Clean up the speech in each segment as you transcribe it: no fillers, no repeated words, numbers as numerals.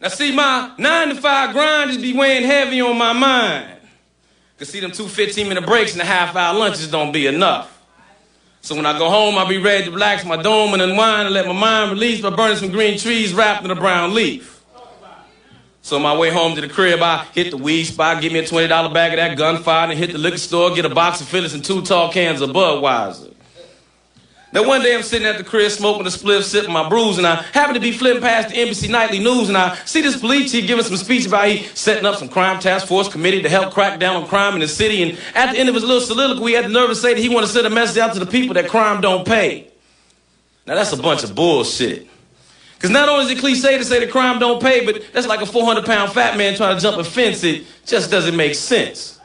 Now see, my 9 to 5 grind just be weighing heavy on my mind. Cause see, them 2 15-minute breaks and the half-hour lunches don't be enough. So when I go home, I'll be ready to relax my dome and unwind and let my mind release by burning some green trees wrapped in a brown leaf. So on my way home to the crib, I hit the weed spot, get me a $20 bag of that gunfire, and hit the liquor store, get a box of Phillies and 2 tall cans of Budweiser. Now one day I'm sitting at the crib smoking a spliff, sipping my brews, and I happen to be flipping past the NBC Nightly News, and I see this police chief giving some speech about he setting up some crime task force committee to help crack down on crime in the city, and at the end of his little soliloquy, he had the nerve to say that he wanted to send a message out to the people that crime don't pay. Now that's a bunch of bullshit. Because not only is it cliche to say that crime don't pay, but that's like a 400-pound fat man trying to jump a fence. It just doesn't make sense.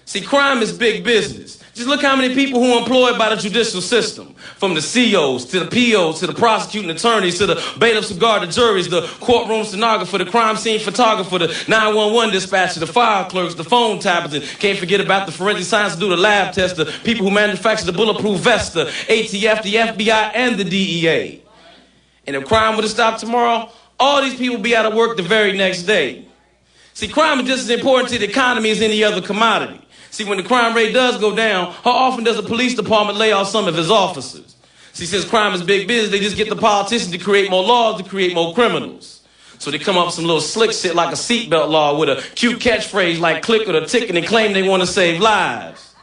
See, crime is big business. Just look how many people who are employed by the judicial system, from the COs to the POs to the prosecuting attorneys to the bailiffs who guard the juries, the courtroom stenographer, the crime scene photographer, the 911 dispatcher, the file clerks, the phone tappers, and can't forget about the forensic science to do the lab test, the people who manufacture the bulletproof vest, the ATF, the FBI, and the DEA. And if crime would have stopped tomorrow, all these people would be out of work the very next day. See, crime is just as important to the economy as any other commodity. See, when the crime rate does go down, how often does the police department lay off some of his officers? See, since crime is big business, they just get the politicians to create more laws to create more criminals. So they come up with some little slick shit like a seatbelt law with a cute catchphrase like click or the ticket and claim they want to save lives.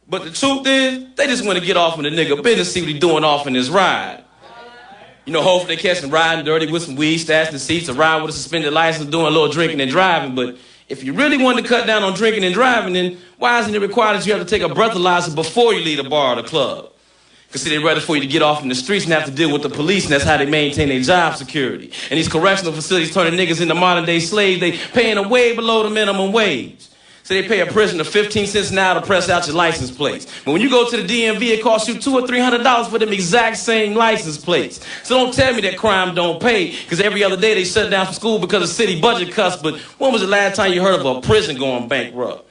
But the truth is, they just want to get off in the nigga business, see what he doing off in his ride. You know, hopefully they catch him riding dirty with some weed stashed in the seats or riding with a suspended license doing a little drinking and driving, but if you really wanted to cut down on drinking and driving, then why isn't it required that you have to take a breathalyzer before you leave the bar or the club? Because see, they'd rather for you to get off in the streets and have to deal with the police, and that's how they maintain their job security. And these correctional facilities turning niggas into modern-day slaves, they paying them way below the minimum wage. So they pay a prisoner 15 cents an hour to press out your license plates. But when you go to the DMV, it costs you $200 or $300 for them exact same license plates. So don't tell me that crime don't pay, because every other day they shut down from school because of city budget cuts. But when was the last time you heard of a prison going bankrupt?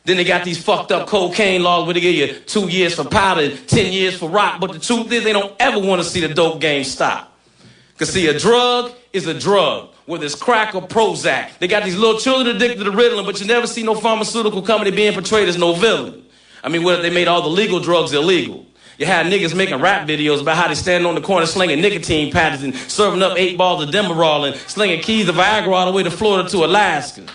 Then they got these fucked up cocaine laws where they give you 2 years for powder, 10 years for rock. But the truth is they don't ever want to see the dope game stop. Because see, a drug is a drug, whether it's crack or Prozac. They got these little children addicted to Ritalin, but you never see no pharmaceutical company being portrayed as no villain. I mean, what if they made all the legal drugs illegal? You had niggas making rap videos about how they stand on the corner slinging nicotine patches and serving up 8 balls of Demerol and slinging keys of Viagra all the way to Florida to Alaska.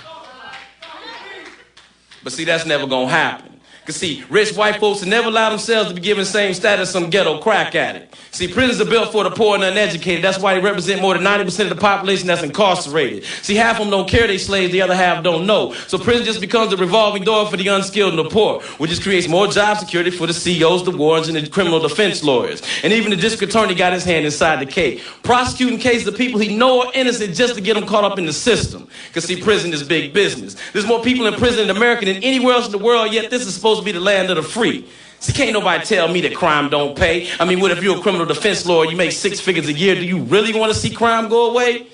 But see, that's never gonna happen. Because see, rich white folks have never allowed themselves to be given the same status as some ghetto crack addict. See, prisons are built for the poor and uneducated. That's why they represent more than 90% of the population that's incarcerated. See, half of them don't care they slaves, the other half don't know. So prison just becomes the revolving door for the unskilled and the poor, which just creates more job security for the CEOs, the wardens, and the criminal defense lawyers. And even the district attorney got his hand inside the cake, prosecuting cases of people he know are innocent just to get them caught up in the system. Because see, prison is big business. There's more people in prison in America than anywhere else in the world, yet this is supposed to be the land of the free. See, can't nobody tell me that crime don't pay. I mean, what if you're a criminal defense lawyer, you make 6 figures a year, do you really want to see crime go away?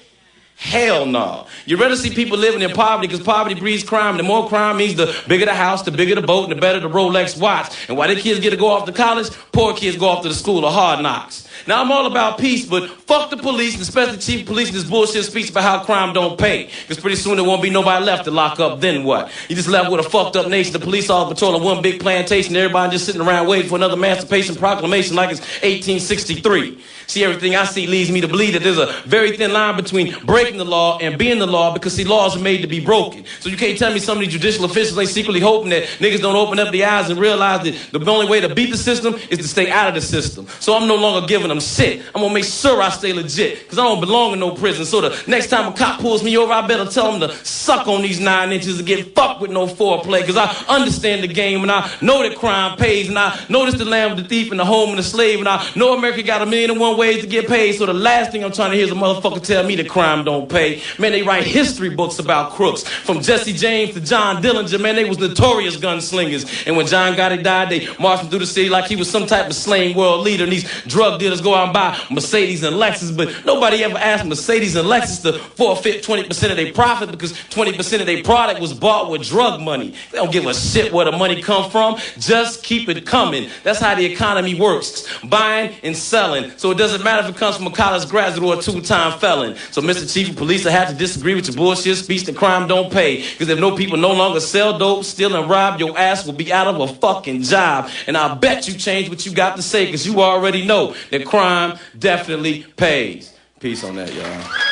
Hell no. You'd rather see people living in poverty because poverty breeds crime. The more crime means the bigger the house, the bigger the boat, and the better the Rolex watch. And while the kids get to go off to college, poor kids go off to the school of hard knocks. Now, I'm all about peace, but fuck the police, and especially the chief of police in this bullshit speech about how crime don't pay. Because pretty soon there won't be nobody left to lock up, then what? You just left with a fucked up nation, the police all patrolling one big plantation, everybody just sitting around waiting for another Emancipation Proclamation like it's 1863. See, everything I see leads me to believe that there's a very thin line between breaking the law and being the law, because see, laws are made to be broken. So you can't tell me some of these judicial officials ain't secretly hoping that niggas don't open up their eyes and realize that the only way to beat the system is to stay out of the system. So I'm no longer giving them shit. I'm gonna make sure I stay legit, because I don't belong in no prison. So the next time a cop pulls me over, I better tell him to suck on these 9 inches and get fucked with no foreplay, because I understand the game, and I know that crime pays, and I know this the land of the thief and the home and the slave, and I know America got 1,000,001 ways to get paid. So the last thing I'm trying to hear is a motherfucker tell me that crime don't don't pay. Man, they write history books about crooks. From Jesse James to John Dillinger, man, they was notorious gunslingers. And when John Gotti died, they marched him through the city like he was some type of slain world leader. And these drug dealers go out and buy Mercedes and Lexus, but nobody ever asked Mercedes and Lexus to forfeit 20% of their profit because 20% of their product was bought with drug money. They don't give a shit where the money come from. Just keep it coming. That's how the economy works. Buying and selling. So it doesn't matter if it comes from a college graduate or a two-time felon. So Mr. Chief of Police, I have to disagree with your bullshit speech that crime don't pay. Because if no people no longer sell dope, steal and rob, your ass will be out of a fucking job. And I bet you change what you got to say because you already know that crime definitely pays. Peace on that, y'all.